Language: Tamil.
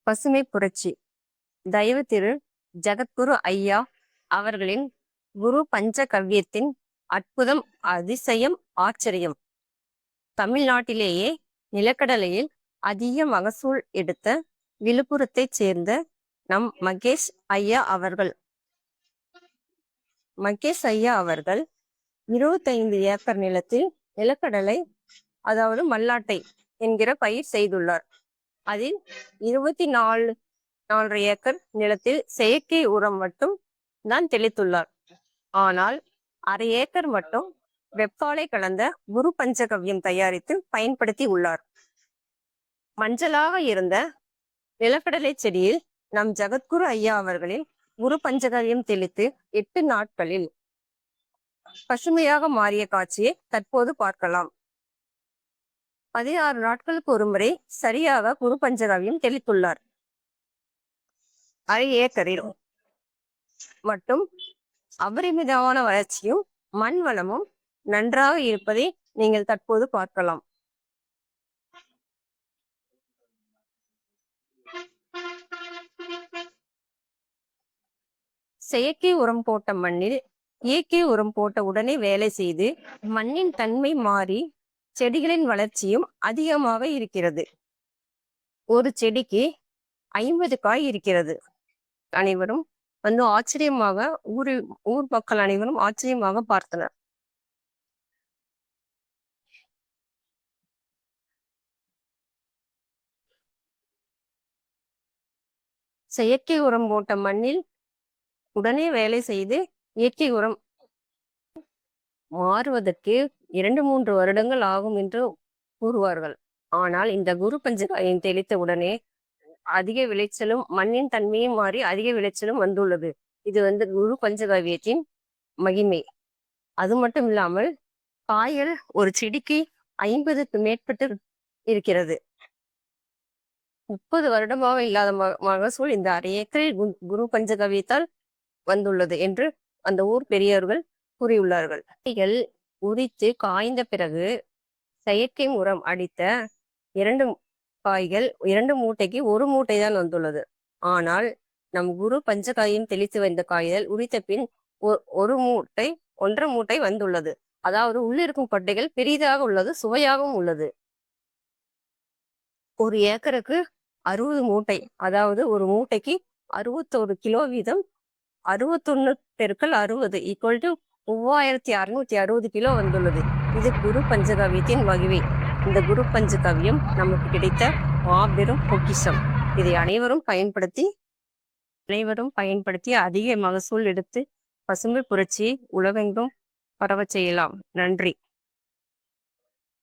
பசுமை புரட்சி. தயவு திரு ஜகத்குரு ஐயா அவர்களின் குரு பஞ்சகவ்யத்தின் அற்புதம், அதிசயம், ஆச்சரியம். தமிழ்நாட்டிலேயே நிலக்கடலையில் அதிக மகசூல் எடுத்த விழுப்புரத்தைச் சேர்ந்த நம் மகேஷ் ஐயா அவர்கள் 25 ஏக்கர் நிலத்தில் நிலக்கடலை, அதாவது மல்லாட்டை என்கிற பயிர் செய்துள்ளார். அதில் 24 ஏக்கர் நிலத்தில் செயற்கை உரம் மட்டும் தான் தெளித்துள்ளார். ஆனால் அரை ஏக்கர் மட்டும் வெப்பாலை கலந்த குரு பஞ்சகவ்யம் தயாரித்து பயன்படுத்தி உள்ளார். மஞ்சளாக இருந்த நிலக்கடலை செடியில் நம் ஜகத்குரு ஐயா அவர்களின் குரு பஞ்சகவ்யம் தெளித்து 8 நாட்களில் பசுமையாக மாறிய காட்சியை தற்போது பார்க்கலாம். 16 நாட்களுக்கு ஒரு முறை சரியாக குரு பஞ்சகவ்யம் தெளித்துள்ளார். அரை ஏக்கரில் மட்டும் அபரிமிதமான வளர்ச்சியும் மண் வளமும் நன்றாக இருப்பதை நீங்கள் தற்போது பார்க்கலாம். செயற்கை உரம் போட்ட மண்ணில் இயற்கை உரம் போட்ட உடனே வேலை செய்து மண்ணின் தன்மை மாறி செடிகளின் வளர்ச்சியும் அதிகமாக இருக்கிறது. ஒரு செடிக்கு 50 காய் இருக்கிறது. அனைவரும் ஆச்சரியமாக ஊர் மக்கள் அனைவரும் ஆச்சரியமாக பார்த்தனர். செயற்கை உரம் போட்ட மண்ணில் உடனே வேலை செய்து இயற்கை உரம் மாறுவதற்கு 2-3 வருடங்கள் ஆகும் என்று கூறுவார்கள். ஆனால் இந்த குரு பஞ்சகவ்யம் தெளித்த உடனே அதிக விளைச்சலும் மண்ணின் தன்மையும் மாறி அதிக விளைச்சலும் வந்துள்ளது. இது குரு பஞ்சகவ்யத்தின் மகிமை. அது மட்டும் இல்லாமல் காய்கள் ஒரு செடிக்கு 50க்கு மேற்பட்டு இருக்கிறது. 30 வருடமாக இல்லாத மகசூல் இந்த அரை ஏக்கரில் குரு பஞ்சகவ்யத்தால் வந்துள்ளது என்று அந்த ஊர் பெரியவர்கள் கூறியுள்ளார்கள். காய்கள் உரித்து காய்ந்த பிறகு செயற்கை உரம் அடித்த 2 காய்கள் 2 மூட்டைக்கு 1 மூட்டை தான் வந்துள்ளது. ஆனால் நம் குரு பஞ்சகவ்யம் தெளித்து வந்த காய்கள் உரித்த பின் 1 மூட்டை 1.5 மூட்டை வந்துள்ளது. அதாவது உள்ளிருக்கும் கொட்டைகள் பெரிதாக உள்ளது, சுவையாகவும் உள்ளது. ஒரு ஏக்கருக்கு 60 மூட்டை, அதாவது ஒரு மூட்டைக்கு 61 கிலோ வீதம். 61 × 60 = 3660 கிலோ வந்துள்ளது. இது குரு பஞ்சகவ்யத்தின் மகிமை. இந்த குரு பஞ்சகவ்யம் நமக்கு கிடைத்த மாபெரும் பொக்கிஷம். இதை அனைவரும் பயன்படுத்தி அதிக மகசூல் எடுத்து பசுமை புரட்சியை உலகெங்கும் பரவச் செய்யலாம். நன்றி.